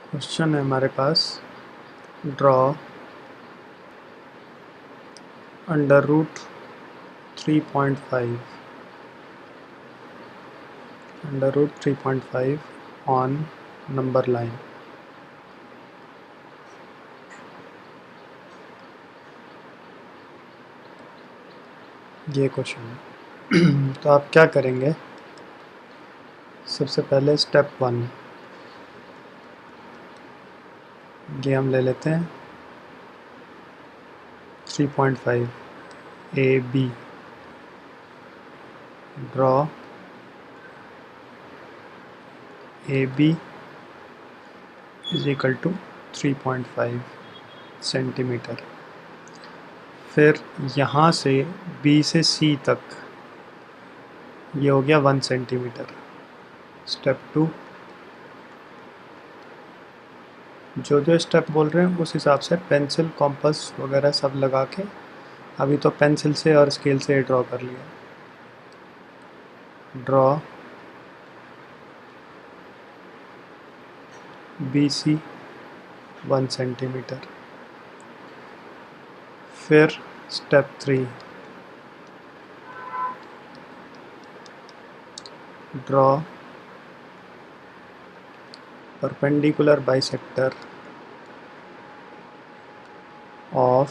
Question है हमारे पास, draw under root 3.5 on number line. ये क्वेश्चन है। तो आप क्या करेंगे, सबसे पहले स्टेप 1 ये हम ले लेते हैं 3.5 A B, draw A B is equal to 3.5 centimetre. फिर यहाँ से बी से सी तक ये हो गया 1 सेंटीमीटर। स्टेप 2 जो जो स्टेप बोल रहे हैं उस हिसाब से पेंसिल कॉम्पस वगैरह सब लगा के, अभी तो पेंसिल से और स्केल से ड्रॉ कर लिया। Draw B C 1 centimetre. फिर step 3 draw perpendicular bisector of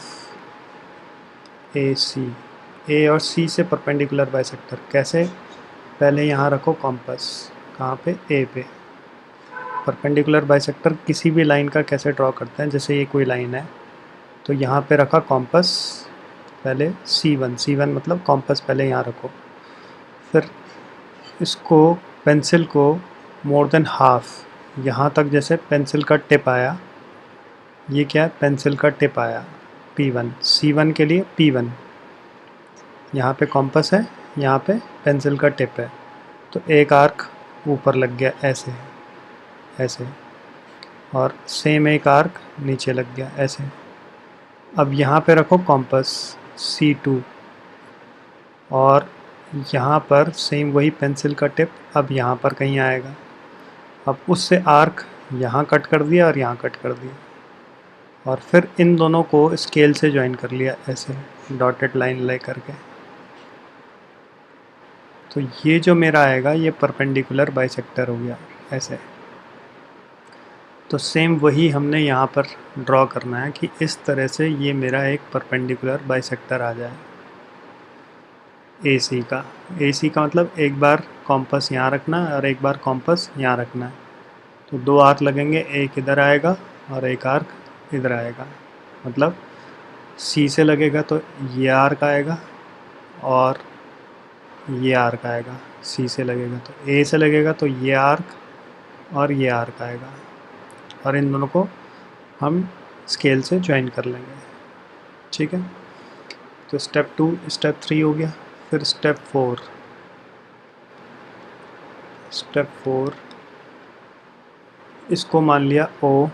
A C. A और सी से परपेंडिकुलर बाइसेक्टर कैसे, पहले यहाँ रखो कॉम्पस, कहाँ पे, ए पे। परपेंडिकुलर बाइसेक्टर किसी भी लाइन का कैसे ड्रॉ करते हैं, जैसे ये कोई लाइन है तो यहाँ पे रखा कॉम्पस, पहले C1 मतलब कॉम्पस पहले यहाँ रखो। फिर इसको पेंसिल को मोर देन हाफ यहाँ तक, जैसे पेंसिल का टिप आया, ये क्या है, पेंसिल का टिप आया P1, C1 के लिए P1, यहाँ पे कॉम्पस है, यहाँ पे पेंसिल का टिप है, तो एक आर्क ऊपर लग गया ऐसे ऐसे, और सेम एक आर्क नीचे लग गया ऐसे। अब यहाँ पे रखो कॉम्पस C2 और यहाँ पर सेम वही पेंसिल का टिप अब यहाँ पर कहीं आएगा। अब उससे आर्क यहाँ कट कर दिया और यहाँ कट कर दिया, और फिर इन दोनों को स्केल से ज्वाइन कर लिया ऐसे डॉटेड लाइन ले करके। तो ये जो मेरा आएगा ये परपेंडिकुलर बाइसेक्टर हो गया ऐसे। तो सेम वही हमने यहाँ पर ड्रॉ करना है कि इस तरह से ये मेरा एक परपेंडिकुलर बाइसेक्टर आ जाए AC का। AC का मतलब एक बार कॉम्पस यहाँ रखना है और एक बार कॉम्पस यहाँ रखना है, तो दो आर्क लगेंगे, एक इधर आएगा और एक आर्क इधर आएगा। मतलब C से लगेगा तो ये आर्क आएगा और ये आर्क आएगा, C से लगेगा तो A से लगेगा तो ये आर्क और ये आर्क आएगा, और इन दोनों को हम स्केल से ज्वाइन कर लेंगे। ठीक है, तो स्टेप 2 स्टेप 3 हो गया। फिर स्टेप 4 इसको मान लिया O,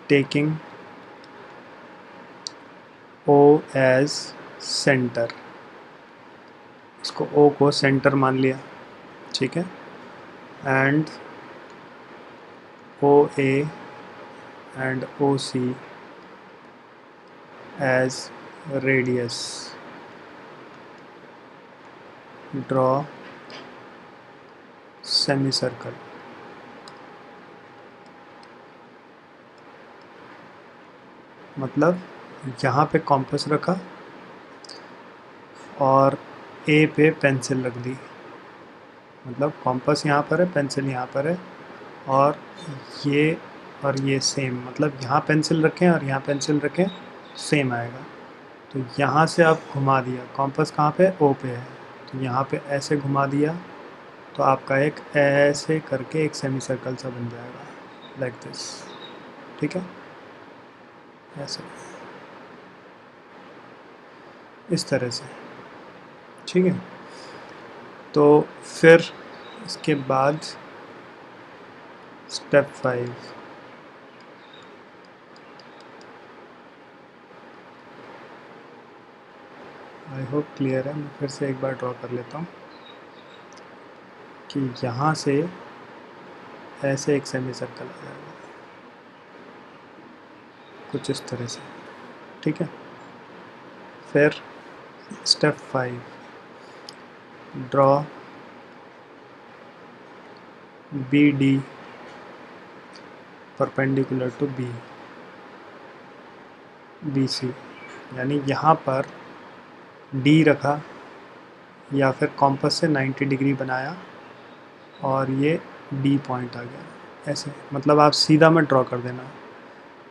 taking O as centre, इसको O को सेंटर मान लिया। ठीक है, and OA and OC as radius. Draw semi circle. मतलब यहाँ पे कॉम्पस रखा और A पे पेंसिल रख दी, मतलब कॉम्पस यहाँ पर है, पेंसिल यहाँ पर है, और ये सेम, मतलब यहाँ पेंसिल रखें और यहाँ पेंसिल रखें, सेम आएगा। तो यहाँ से आप घुमा दिया, कॉम्पस कहाँ पे, O पे है, तो यहाँ पे ऐसे घुमा दिया तो आपका एक ऐसे करके एक सेमी सर्कल सा बन जाएगा, लाइक दिस। ठीक है, ऐसे इस तरह से। ठीक है, तो फिर इसके बाद स्टेप 5 आई होप क्लियर है। मैं फिर से एक बार ड्रॉ कर लेता हूँ कि यहाँ से ऐसे एक सेमी सर्कल आ जाएगा, कुछ इस तरह से, ठीक है। फिर step 5, draw B D perpendicular to B C, यानी यहाँ पर डी रखा या फिर कॉम्पस से 90 डिग्री बनाया और ये डी पॉइंट आ गया ऐसे, मतलब आप सीधा मत ड्रॉ कर देना,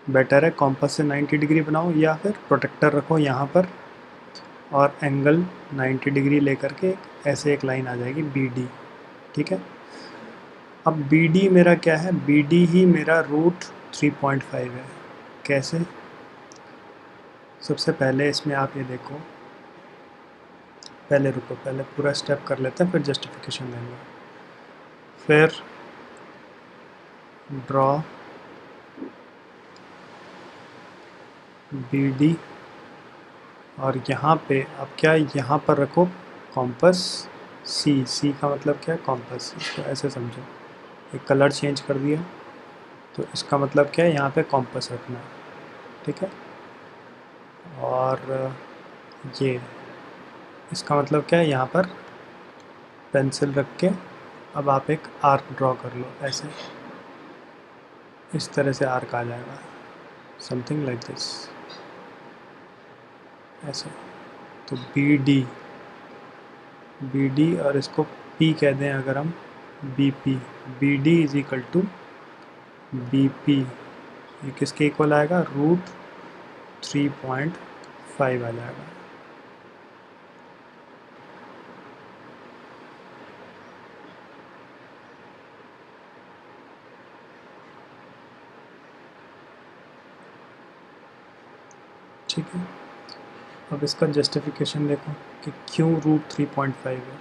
बेटर है कॉम्पस से 90 डिग्री बनाओ या फिर प्रोटेक्टर रखो यहाँ पर और एंगल 90 डिग्री लेकर के ऐसे एक लाइन आ जाएगी बी डी, ठीक है। अब बी डी मेरा क्या है, बी डी ही मेरा रूट 3.5 है। कैसे, सबसे पहले इसमें आप ये देखो, पहले रुको, पहले पूरा स्टेप कर लेते हैं फिर जस्टिफिकेशन देंगे। फिर ड्रॉ बी डी और यहाँ पे अब क्या, यहाँ पर रखो कॉम्पस सी, सी का मतलब क्या है कॉम्पस, इसको ऐसे समझो, एक कलर चेंज कर दिया तो इसका मतलब क्या है, यहाँ पे कॉम्पस रखना है, ठीक है। और ये इसका मतलब क्या है, यहाँ पर पेंसिल रख के अब आप एक आर्क ड्रॉ कर लो ऐसे, इस तरह से आर्क आ जाएगा, समथिंग लाइक दिस ऐसे। तो बी डी और इसको P कह दें अगर हम, B P, B D is equal to B P, ये किसके इक्वल आएगा, रूट 3.5 आ जाएगा। ठीक है, अब इसका जस्टिफिकेशन देखो कि क्यों रूट 3.5 है।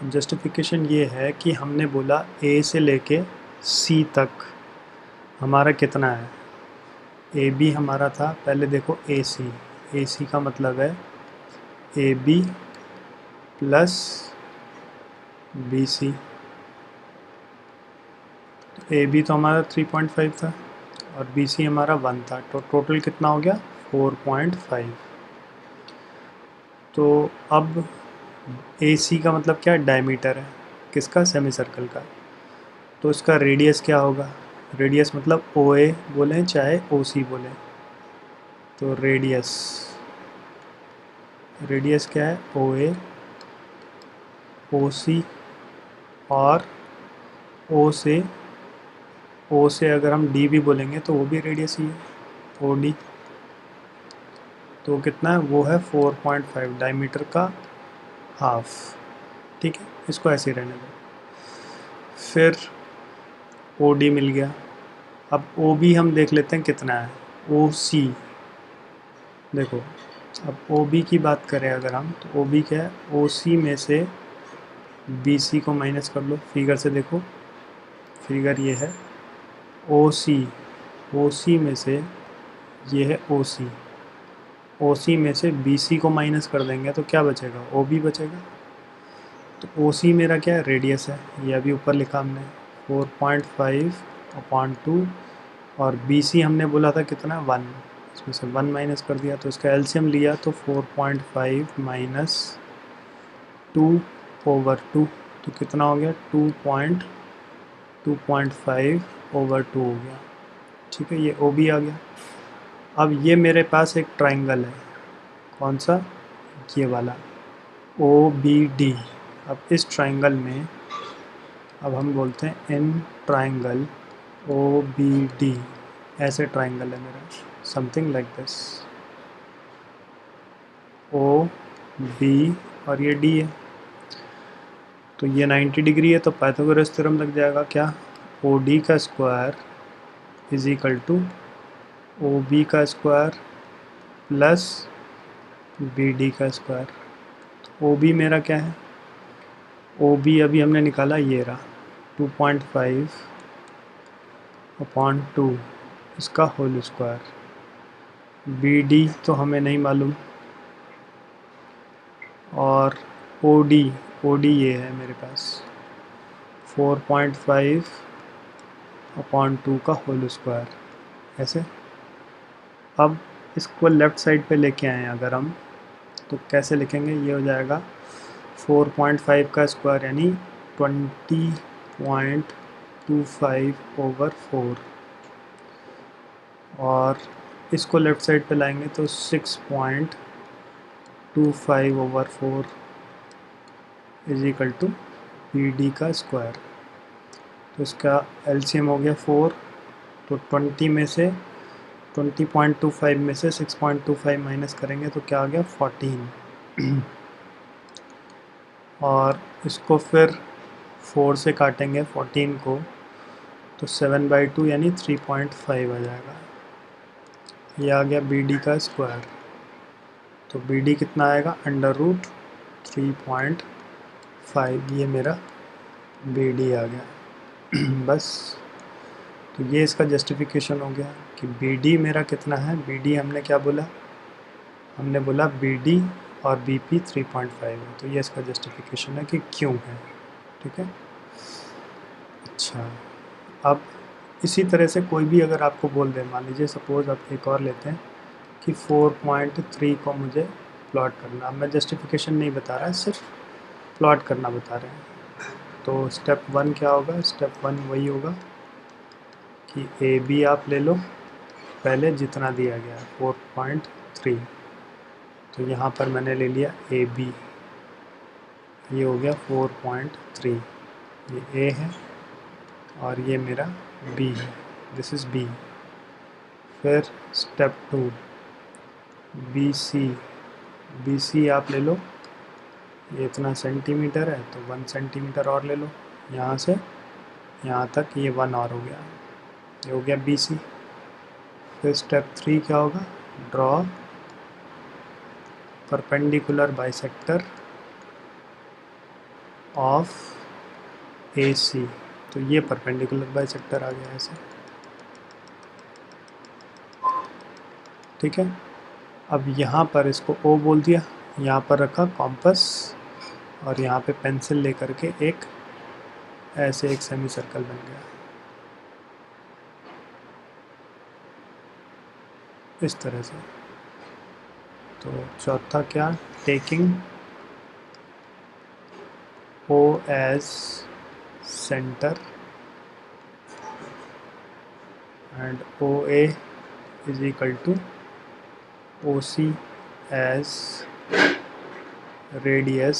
जस्टिफिकेशन ये है कि हमने बोला ए से लेके सी तक हमारा कितना है, ए बी हमारा था, पहले देखो ए सी का मतलब है A B plus B C, A B तो हमारा 3.5 था और बी सी हमारा 1 था, तो टोटल कितना हो गया 4.5। तो अब ए सी का मतलब क्या है, डायमीटर है, किसका, सेमी सर्कल का, तो इसका रेडियस क्या होगा, रेडियस मतलब ओ ए बोलें चाहे ओ सी बोलें, तो रेडियस क्या है, ओ ए ओ सी, और ओ से अगर हम डी भी बोलेंगे तो वो भी रेडियस ही है, ओ डी, तो कितना है, वो है 4.5, डायमीटर का हाफ, ठीक है, इसको ऐसे ही रहने दो। फिर ओ डी मिल गया, अब ओ बी हम देख लेते हैं कितना है, ओ सी, देखो अब ओ बी की बात करें अगर हम, तो ओ बी क्या है, ओ सी में से बी सी को माइनस कर लो, फिगर से देखो, फिगर ये है ओ सी में से, ये है ओ सी में से बी सी को माइनस कर देंगे तो क्या बचेगा, ओ बी बचेगा। तो ओ सी मेरा क्या है, रेडियस है, ये अभी ऊपर लिखा हमने 4.5/2, और बी सी हमने बोला था कितना 1, इसमें से 1 माइनस कर दिया तो इसका एलसीएम लिया तो 4.5 माइनस 2/2, तो कितना हो गया 2.5/2 हो गया, ठीक है, ये ओ बी आ गया। अब ये मेरे पास एक ट्राइंगल है, कौन सा, ये वाला ओ बी डी। अब इस ट्राइंगल में अब हम बोलते हैं in triangle O B D, ऐसे ट्राइंगल है मेरा, something like this, O B और ये डी है, तो ये 90 डिग्री है, तो पाइथागोरस थ्योरम लग जाएगा क्या, ओ डी का square is equal to O B का स्क्वायर प्लस बी डी का स्क्वायर। ओ बी मेरा क्या है, ओ बी अभी हमने निकाला, ये रहा 2.5/2 इसका होल स्क्वायर, बी डी तो हमें नहीं मालूम, और ओ डी OD ये है मेरे पास 4.5/2 का होल स्क्वायर ऐसे। अब इसको लेफ़्ट साइड पे लेके आए अगर हम, तो कैसे लिखेंगे, ये हो जाएगा 4.5 का स्क्वायर यानी 20.25/4, और इसको लेफ़्ट साइड पे लाएंगे तो 6.25/4 इज इक्वल टू BD का स्क्वायर। तो इसका LCM हो गया 4, तो 20 में से 20.25 में से 6.25 माइनस करेंगे तो क्या आ गया 14 और इसको फिर 4 से काटेंगे 14 को तो 7/2 यानी 3.5 आ जाएगा। ये आ गया BD का स्क्वायर। तो BD कितना आएगा, √3.5, ये मेरा BD आ गया बस। तो ये इसका जस्टिफिकेशन हो गया कि BD मेरा कितना है। BD हमने क्या बोला, हमने बोला BD और BP 3.5 है, तो ये इसका जस्टिफिकेशन है कि क्यों है। ठीक है। अच्छा, अब इसी तरह से कोई भी अगर आपको बोल दे, मान लीजिए सपोज़ आप एक और लेते हैं कि 4.3 को मुझे प्लॉट करना। अब मैं जस्टिफिकेशन नहीं बता रहा, सिर्फ प्लॉट करना बता रहे हैं। तो स्टेप 1 क्या होगा, स्टेप 1 वही होगा कि AB आप ले लो पहले जितना दिया गया है 4.3, तो यहाँ पर मैंने ले लिया AB, ये हो गया 4.3, ये A है और ये मेरा B है, दिस इज़ B। फिर स्टेप 2 BC आप ले लो, ये इतना सेंटीमीटर है तो 1 सेंटीमीटर और ले लो, यहाँ से यहाँ तक ये 1 और हो गया, ये हो गया BC। फिर स्टेप 3 क्या होगा, draw perpendicular bisector of AC, तो ये परपेंडिकुलर बाइसेक्टर आ गया ऐसे। ठीक है। अब यहाँ पर इसको O बोल दिया, यहाँ पर रखा कॉम्पस और यहाँ पे पेंसिल लेकर के एक ऐसे एक सेमी सर्कल बन गया इस तरह से। तो चौथा क्या, taking O as centre and OA is equal to OC as radius,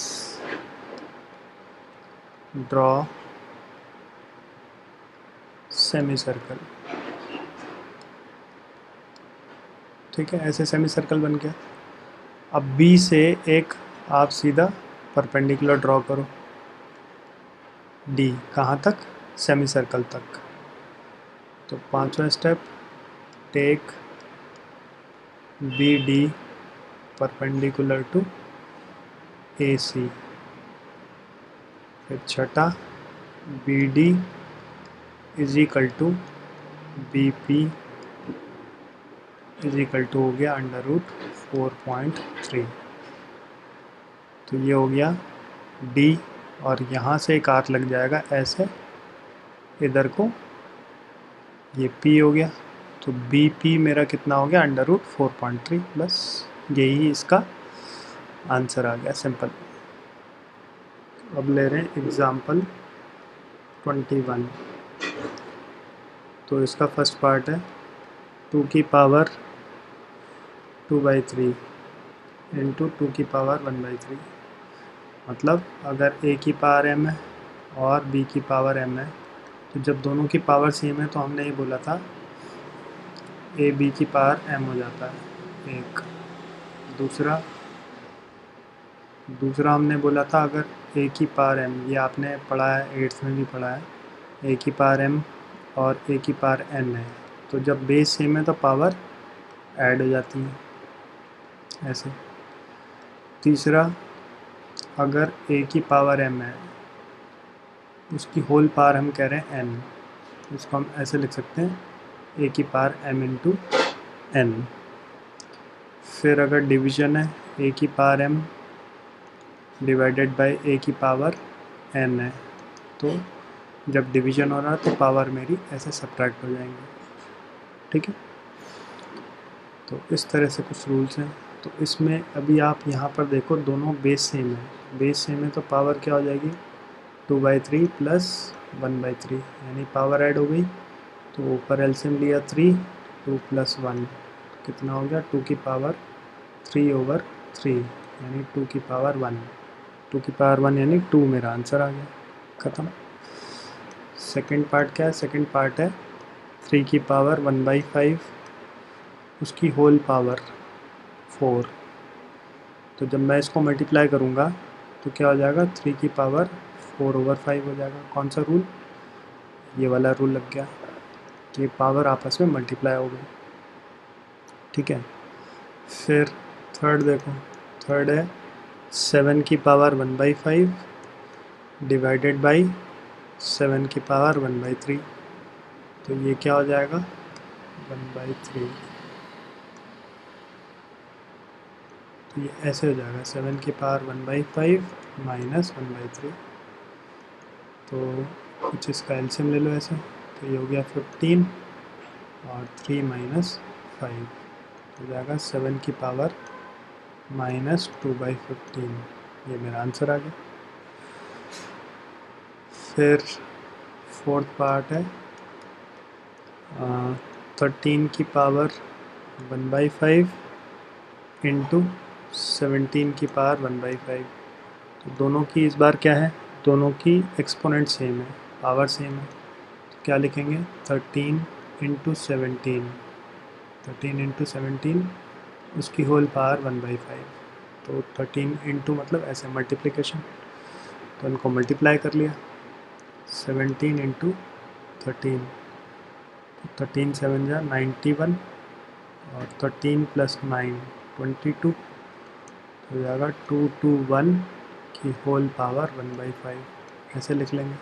draw semi circle. ठीक है, ऐसे सेमी सर्कल बन गया। अब B से एक आप सीधा परपेंडिकुलर ड्रॉ करो D, कहाँ तक, सेमी सर्कल तक। तो पांचवा step, take BD perpendicular to AC। फिर छठा, BD is equal to BP is equal to हो गया √4.3। तो ये हो गया D, और यहाँ से एक आर्क लग जाएगा ऐसे इधर को, ये P हो गया। तो BP मेरा कितना हो गया, √4.3, बस यही इसका आंसर आ गया, सिंपल। अब ले रहे हैं एग्ज़ाम्पल 21। तो इसका फर्स्ट पार्ट है 2 की पावर 2/3 इंटू 2 की पावर 1/3। मतलब अगर A की पावर m है और B की पावर m है, तो जब दोनों की पावर सेम है तो हमने ये बोला था AB की पावर m हो जाता है एक। दूसरा हमने बोला था अगर A की पावर m, ये आपने पढ़ा है 8th में भी पढ़ा है, A की पावर m और A की पावर n है, तो जब बेस सेम है तो पावर ऐड हो जाती है ऐसे। तीसरा, अगर A की पावर m है, उसकी होल पावर हम कह रहे हैं n, इसको हम ऐसे लिख सकते हैं A की पावर m इंटू n। फिर अगर डिवीज़न है A की पावर m डिवाइडेड बाय ए की पावर n है। तो जब डिवीजन हो रहा तो पावर मेरी ऐसे सब्ट्रैक्ट हो जाएंगी, ठीक है। तो इस तरह से कुछ रूल्स हैं। तो इसमें अभी आप यहाँ पर देखो दोनों बेस सेम है, बेस सेम है तो पावर क्या हो जाएगी 2/3 प्लस 1/3, यानी पावर ऐड हो गई। तो ऊपर एलसीएम लिया 3, 2 प्लस 1 कितना हो गया 2 की पावर 3/3, यानी 2 की पावर 1, 2 की पावर 1 यानी 2 मेरा आंसर आ गया, ख़त्म। सेकंड पार्ट क्या है, सेकंड पार्ट है 3 की पावर 1/5 उसकी होल पावर 4। तो जब मैं इसको मल्टीप्लाई करूँगा तो क्या हो जाएगा 3 की पावर 4/5 हो जाएगा। कौन सा रूल, ये वाला रूल लग गया कि पावर आपस में मल्टीप्लाई हो गई, ठीक है। फिर थर्ड देखो, थर्ड है 7 की पावर 1/5 डिवाइडेड बाई 7 की पावर 1/3। तो ये क्या हो जाएगा 1/3, तो ये ऐसे हो जाएगा 7 की पावर 1/5 माइनस 1/3। तो कुछ इसका एलसीएम ले लो ऐसे, तो ये हो गया 15 और 3 माइनस 5 हो जाएगा 7 की पावर माइनस 2/15, ये मेरा आंसर आ गया। फिर फोर्थ पार्ट है 13 की पावर 1/5 इंटू 17 की पावर 1/5। तो दोनों की इस बार क्या है, दोनों की एक्सपोनेंट सेम है, पावर सेम है। तो क्या लिखेंगे 13 इंटू 17, 13 इंटू 17 उसकी होल पावर 1/5। तो 13 इंटू मतलब ऐसे मल्टीप्लिकेशन, तो इनको मल्टीप्लाई कर लिया 17 इंटू 13, 13 7 जा 91 और 13 प्लस 9 22, हो जाएगा 221 की होल पावर 1/5, ऐसे लिख लेंगे।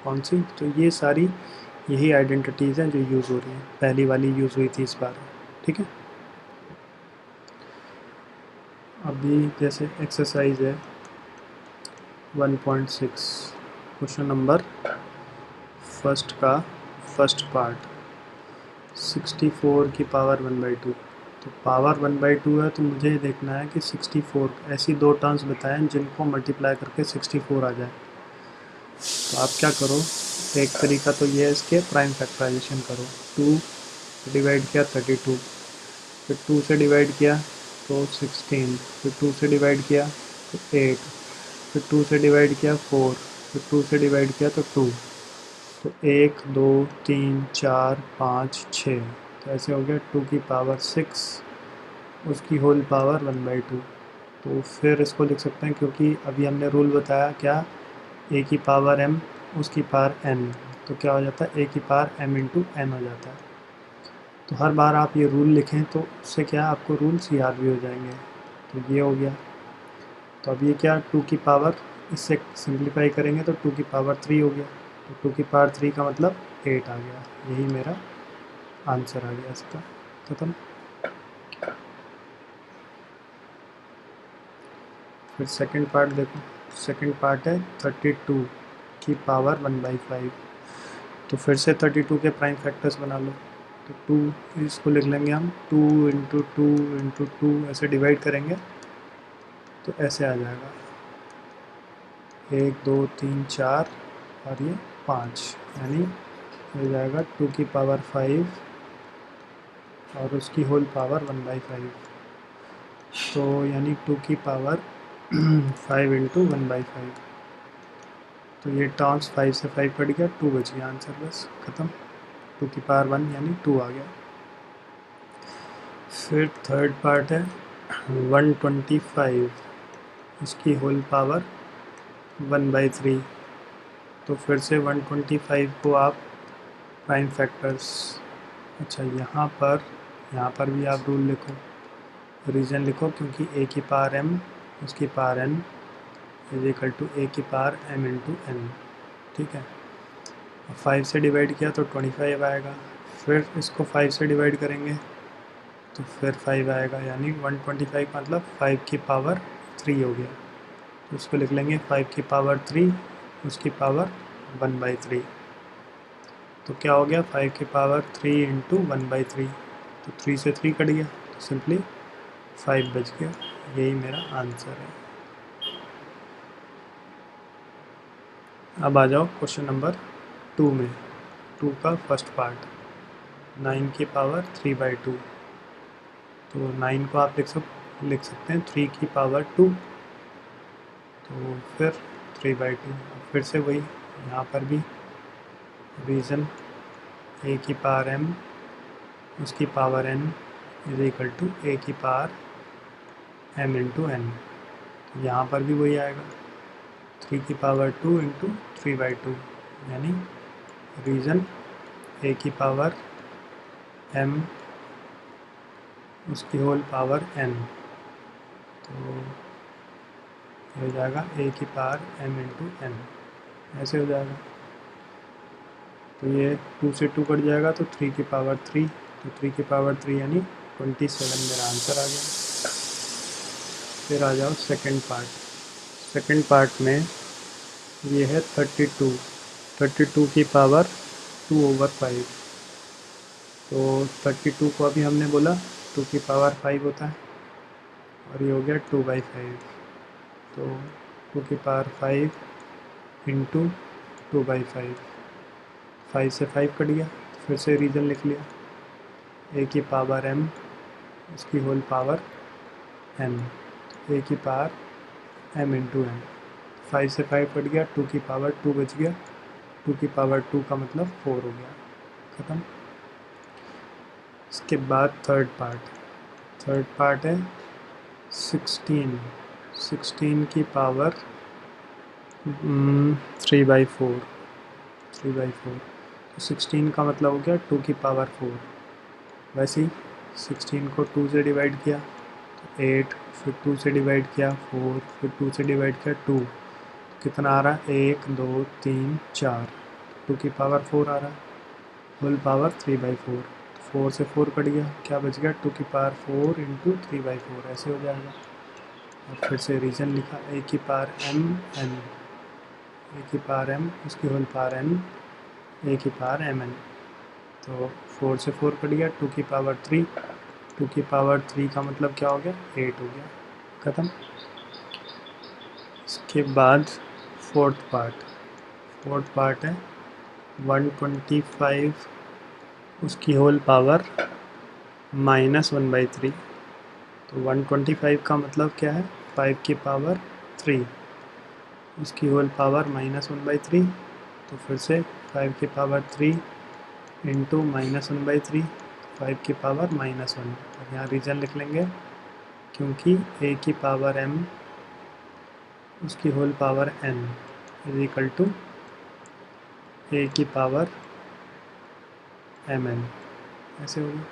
कौन सी, तो ये सारी यही आइडेंटिटीज़ हैं जो यूज़ हो रही हैं, पहली वाली यूज़ हुई थी इस बार, ठीक है। अभी जैसे एक्सरसाइज है 1.6 क्वेश्चन नंबर फर्स्ट का फर्स्ट पार्ट 64 की पावर 1/2। तो पावर 1/2 है तो मुझे देखना है कि 64 ऐसी दो टर्म्स बताएं जिनको मल्टीप्लाई करके 64 आ जाए। तो आप क्या करो, एक तरीका तो ये है इसके प्राइम फैक्टराइजेशन करो। 2 से डिवाइड किया 32, फिर 2 से डिवाइड किया तो 16, फिर 2 से डिवाइड किया तो 8, फिर 2 से डिवाइड किया 4, फिर 2 से डिवाइड किया तो 2। तो 1 2 3 4 5 6, तो ऐसे हो गया 2 की पावर 6 उसकी होल पावर 1/2। तो फिर इसको लिख सकते हैं क्योंकि अभी हमने रूल बताया क्या, ए की पावर m उसकी पावर n, तो क्या हो जाता है ए की पावर m इंटू n हो जाता है। तो हर बार आप ये रूल लिखें तो उससे क्या आपको रूल्स याद भी हो जाएंगे। तो ये हो गया, तो अब ये क्या 2 की पावर, इससे सिंप्लीफाई करेंगे तो 2 की पावर 3 हो गया, तो 2 की पावर 3 का मतलब 8 आ गया, यही मेरा आंसर आ गया इसका, खत्म। फिर सेकंड पार्ट देखो, सेकंड पार्ट है 32 की पावर 1/5। तो फिर से 32 के प्राइम फैक्टर्स बना लो। तो 2 इसको लिख लेंगे हम 2 इंटू 2 इंटू 2, ऐसे डिवाइड करेंगे तो ऐसे आ जाएगा 1 2 3 4 और ये 5, यानी हो जाएगा 2 की पावर 5 और उसकी होल पावर 1/5। तो यानी 2 की पावर 5 इंटू 1/5। तो ये टर्म्स 5 से 5 कट गया, 2 बच गया, आंसर बस ख़त्म। 2 की पावर 1 यानी 2 आ गया। फिर थर्ड पार्ट है 125 इसकी होल पावर 1/3। तो फिर से 125 को आप प्राइम फैक्टर्स, अच्छा यहाँ पर भी आप रूल लिखो, रीज़न लिखो, क्योंकि ए की पावर m उसकी power n is equal to a की पावर m इंटू n, ठीक है। 5 से डिवाइड किया तो 25 आएगा, फिर इसको 5 से डिवाइड करेंगे तो फिर 5 आएगा, यानी 125 मतलब 5 की पावर 3 हो गया। तो इसको लिख लेंगे 5 की पावर 3 उसकी पावर 1/3। तो क्या हो गया 5 की पावर 3 इंटू 1/3, तो 3 से 3 कट गया, तो सिंपली 5 बच गया। यही मेरा आंसर है। अब आ जाओ क्वेश्चन नंबर 2 में। 2 का फर्स्ट पार्ट, 9 की पावर 3/2। तो 9 को आप लिख सकते हैं 3 की पावर 2, तो फिर 3/2। फिर से वही, यहाँ पर भी रीज़न a की पावर m उसकी power n is equal to a की पावर m इंटू n। यहाँ पर भी वही आएगा 3 की पावर 2 इंटू 3/2, यानी रीज़न a की पावर m उसकी होल पावर n। तो हो जाएगा a की पावर m इंटू n, ऐसे हो जाएगा। तो ये 2 से 2 कट जाएगा, तो 3 की पावर 3, तो 3 की पावर 3 यानी 27 मेरा आंसर आ गया। फिर आ जाओ सेकंड पार्ट। सेकंड पार्ट में ये है 32 की पावर 2/5। तो 32 को अभी हमने बोला 2 की पावर 5 होता है, और ये हो गया 2/5। तो 2 की पावर 5 इंटू 2/5, 5 से 5 कट गया, फिर से रीज़न लिख लिया a की पावर m उसकी होल पावर n, a की पावर m इंटू n। 5 से 5 कट गया, 2 की पावर 2 बच गया, 2 की पावर 2 का मतलब 4 हो गया, ख़त्म। इसके बाद थर्ड पार्ट है 16 की पावर 3/4। तो 16 का मतलब हो गया 2 की पावर 4। वैसे ही 16 को 2 से डिवाइड किया तो 8, फिर 2 से डिवाइड किया 4, फिर 2 से डिवाइड किया 2, कितना आ रहा है 1 2 3 4, 2 की पावर 4 आ रहा है, होल पावर 3/4। 4 से 4 कट गया, क्या बच गया 2 की पावर 4 इंटू 3/4, ऐसे हो जाएगा। और फिर से रीज़न लिखा a की पावर m उसकी होल पावर n, a की पावर mn। तो 4 से 4 कट गया, 2 की पावर 3, 2 की पावर 3 का मतलब क्या हो गया 8 हो गया, ख़त्म। इसके बाद फोर्थ पार्ट है 125 उसकी होल पावर -1/3। तो 125 का मतलब क्या है 5 की पावर 3 उसकी होल पावर -1/3। तो फिर से 5 की पावर 3 इंटू -1/3, 5 की पावर -1। और यहाँ रीज़न लिख लेंगे क्योंकि a की पावर m उसकी whole power n is equal to a की पावर mn, ऐसे होगा।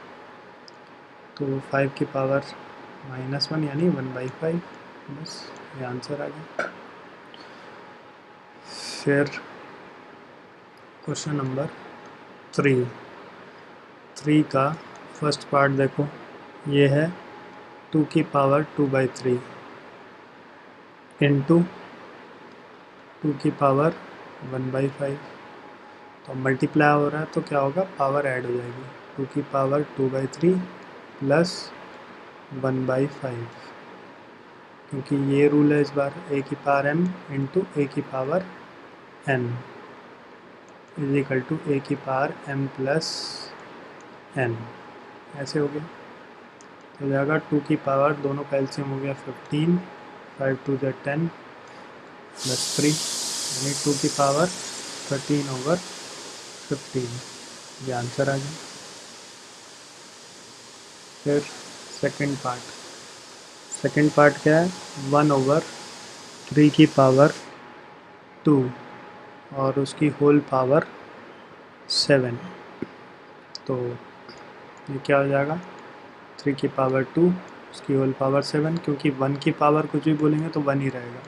तो 5 की पावर -1 यानी 1/5, बस ये आंसर आ गया। फिर क्वेश्चन नंबर 3 का फर्स्ट पार्ट देखो, ये है 2 की पावर 2/3 इंटू 2 की पावर 1/5। तो मल्टीप्लाई हो रहा है तो क्या होगा पावर ऐड हो जाएगी, 2 की पावर 2/3 प्लस 1/5, क्योंकि ये रूल है इस बार a की पावर m इंटू a की power n is equal to a की पावर m प्लस n, ऐसे हो गया। तो हो जाएगा 2 की पावर, दोनों का एलसीएम हो गया 15, 5 2 ज़ा 10 प्लस 3, यानी 2 की पावर 13/15, ये आंसर आ गया। फिर सेकंड पार्ट क्या है 1/3 की पावर 2 और उसकी होल पावर 7। तो ये क्या हो जाएगा 3 की पावर 2 उसकी होल पावर 7, क्योंकि 1 की पावर कुछ भी बोलेंगे तो 1 ही रहेगा।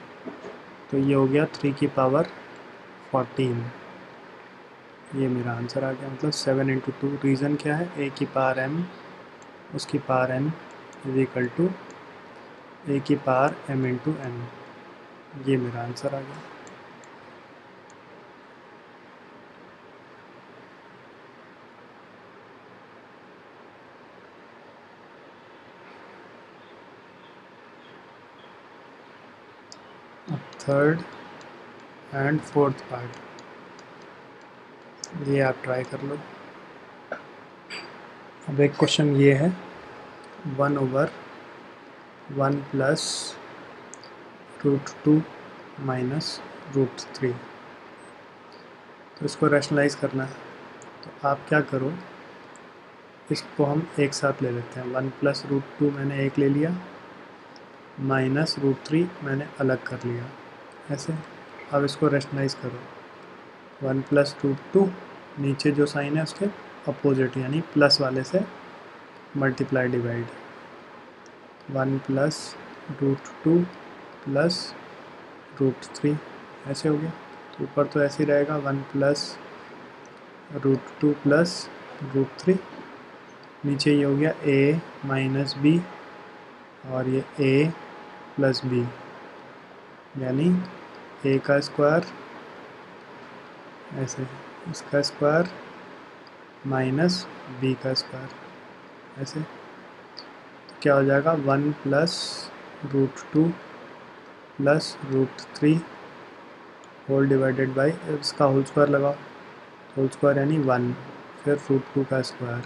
तो ये हो गया 3 की पावर 14, ये मेरा आंसर आ गया। मतलब 7 इंटू 2, रीज़न क्या है a की पावर m उसकी power n is equal to a की पावर m इंटू n। ये मेरा आंसर आ गया। अब थर्ड एंड फोर्थ पार्ट, ये आप ट्राई कर लो। अब एक क्वेश्चन ये है 1/1 प्लस √2 माइनस √3, तो इसको रैशनलाइज करना है। तो आप क्या करो, इसको हम एक साथ ले लेते हैं। 1 प्लस √2 मैंने एक ले लिया, माइनस √3 मैंने अलग कर लिया, ऐसे। अब इसको रैशनलाइज करो। 1 प्लस √2, नीचे जो साइन है उसके अपोजिट यानी प्लस वाले से मल्टीप्लाई डिवाइड। 1 प्लस √2 प्लस √3, ऐसे हो गया। तो ऊपर तो ऐसे ही रहेगा 1 प्लस √2 प्लस √3, नीचे ये हो गया a माइनस बी, और ये a प्लस बी, यानी a का स्क्वायर ऐसे, इसका स्क्वायर माइनस b का स्क्वायर, ऐसे। तो क्या हो जाएगा 1 plus √2 plus √3 whole divided by, इसका होल स्क्वायर लगाओ, होल स्क्वायर यानी 1, फिर √2 का स्क्वायर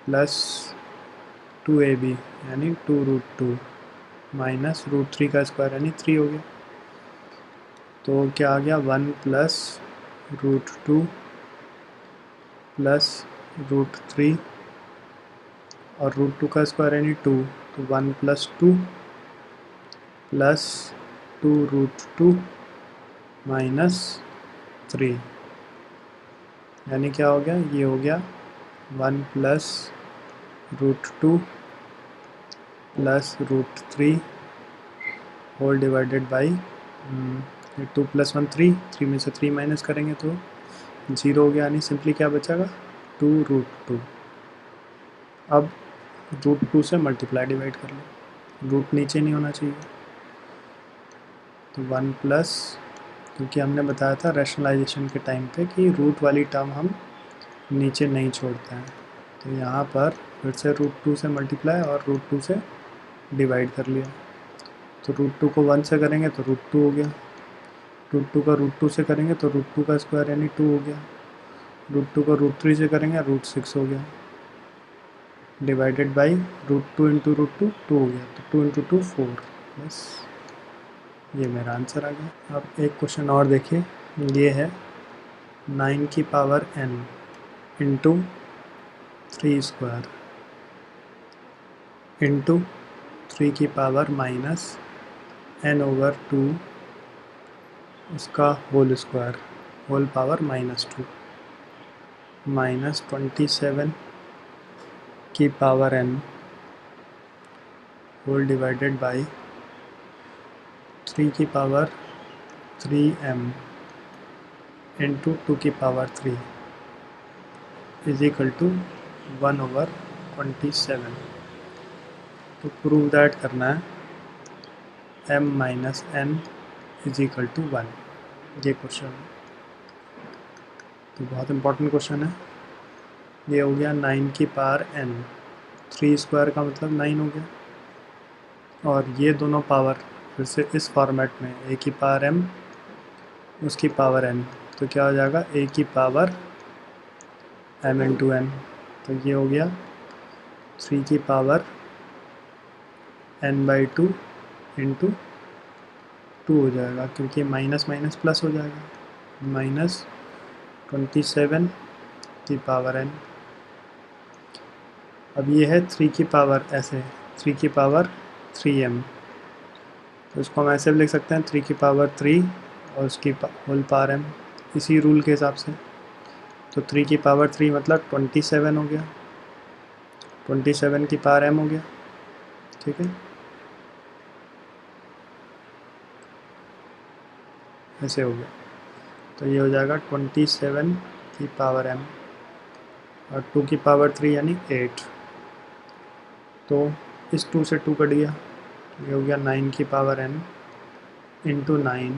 प्लस 2ab यानी 2√2 माइनस √3 का स्क्वायर यानी 3 हो गया। तो क्या आ गया 1 प्लस √2 प्लस √3 और √2 का स्क्वायर यानी 2, तो 1 प्लस 2 प्लस 2√2 माइनस 3, यानी क्या हो गया, ये हो गया 1 plus √2 plus √3 whole divided by 2 plus 1 3 में से 3 माइनस करेंगे तो 0 हो गया, यानी सिंपली क्या बचेगा 2√2। अब √2 से मल्टीप्लाई डिवाइड कर लो, रूट नीचे नहीं होना चाहिए। तो 1 प्लस, क्योंकि हमने बताया था रैशनलाइजेशन के टाइम पे कि रूट वाली टर्म हम नीचे नहीं छोड़ते हैं, तो यहाँ पर फिर से √2 से मल्टीप्लाई और √2 से डिवाइड कर लिया। तो √2 को 1 से करेंगे तो √2 हो गया, √2 का √2 से करेंगे तो √2 का स्क्वायर यानी 2 हो गया, √2 को √3 से करेंगे √6 हो गया, डिवाइडेड बाई √2 इंटू √2 2 हो गया, तो 2 इंटू 2 4, बस ये मेरा आंसर आ गया। अब एक क्वेश्चन और देखिए, ये है 9 की power n into 3 square into 3 की पावर माइनस n/2 उसका whole square whole power -2 minus 27 की power n whole divided by 3 की पावर 3m इंटू 2 की पावर 3 इज इक्वल टू 1/27। तो प्रूव दैट करना है m minus n is equal to 1, ये question है। तो बहुत इंपॉर्टेंट क्वेश्चन है। ये हो गया 9 की पावर n, 3 स्क्वायर का मतलब 9 हो गया, और ये दोनों पावर फिर से इस फॉर्मेट में a की पावर m उसकी पावर n, तो क्या हो जाएगा a की पावर m इंटू n, तो ये हो गया 3 की पावर n/2 इंटू 2 हो जाएगा, क्योंकि माइनस माइनस प्लस हो जाएगा, माइनस 27 की पावर n। अब ये है 3 की पावर ऐसे 3 की पावर 3m, तो इसको हम ऐसे भी लिख सकते हैं 3 की पावर 3 और उसकी होल पावर m, इसी रूल के हिसाब से। तो 3 की पावर 3 मतलब 27 हो गया, 27 की पावर m हो गया, ठीक है, ऐसे हो गया। तो ये हो जाएगा 27 की पावर m और 2 की पावर 3 यानी 8, तो इस 2 से 2 कट गया, ये हो गया 9 की पावर n इंटू 9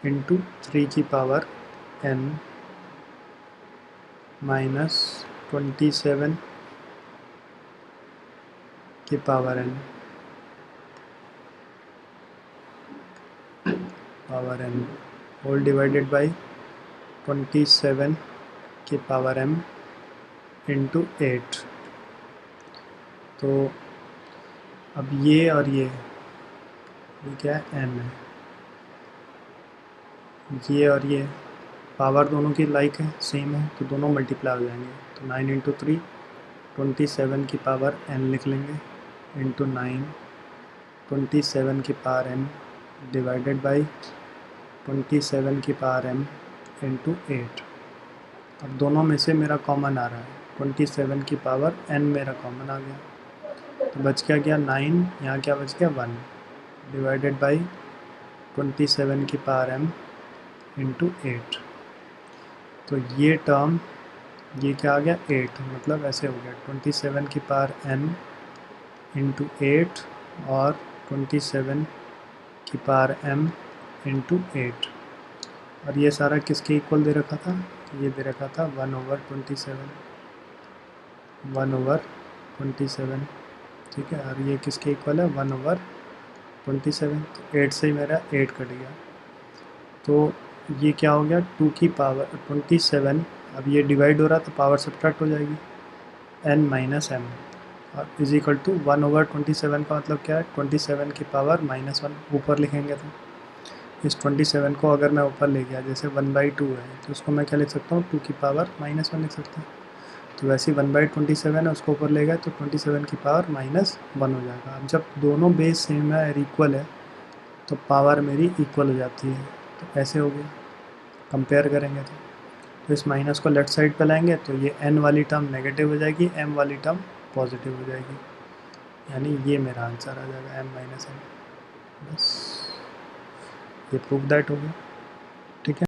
इंटू 3 की पावर n माइनस 27 की power n whole divided by 27 की पावर m इंटू 8। तो अब ये और ये क्या है, n है, ये और ये पावर दोनों की लाइक है, सेम है, तो दोनों मल्टीप्लाई हो जाएंगे। तो 9 इंटू 3 27 की पावर n लिख लेंगे इंटू 9 27 की पावर n डिवाइडेड बाई 27 की पावर m इंटू 8। अब दोनों में से मेरा कॉमन आ रहा है, 27 की पावर n मेरा कॉमन आ गया, तो बच क्या 9, यहाँ क्या बच गया 1 डिवाइडेड बाई 27 की पावर m इंटू 8। तो ये टर्म, ये क्या आ गया 8, मतलब ऐसे हो गया 27 की पावर n इंटू 8 और 27 की पावर m इंटू 8। और ये सारा किसके इक्वल दे रखा था, ये दे रखा था 1/27, 1/27, ठीक है। और ये किसके इक्वल है 1/27, तो 8 से मेरा 8 कट गया। तो ये क्या हो गया 2 की पावर 27, अब ये डिवाइड हो रहा तो पावर सब्ट्रैक्ट हो जाएगी, n माइनस m और इज इक्वल टू 1/27 का मतलब क्या है 27 की पावर -1 ऊपर लिखेंगे। तो इस 27 को अगर मैं ऊपर ले गया, जैसे 1/2 है, तो उसको मैं क्या लिख सकता हूँ 2 की पावर -1 लिख सकता हूँ। तो वैसे 1/27 है, उसको ऊपर ले गया तो 27 की पावर -1 हो जाएगा। अब जब दोनों बेस सेम है और इक्वल है तो पावर मेरी इक्वल हो जाती है। तो ऐसे हो गया, कंपेयर करेंगे तो इस माइनस को लेफ्ट साइड पे लाएंगे तो ये n वाली टर्म नेगेटिव हो जाएगी, m वाली टर्म पॉजिटिव हो जाएगी, यानी ये मेरा आंसर आ जाएगा m माइनस m। बस ये प्रूफ दैट हो गया, ठीक है।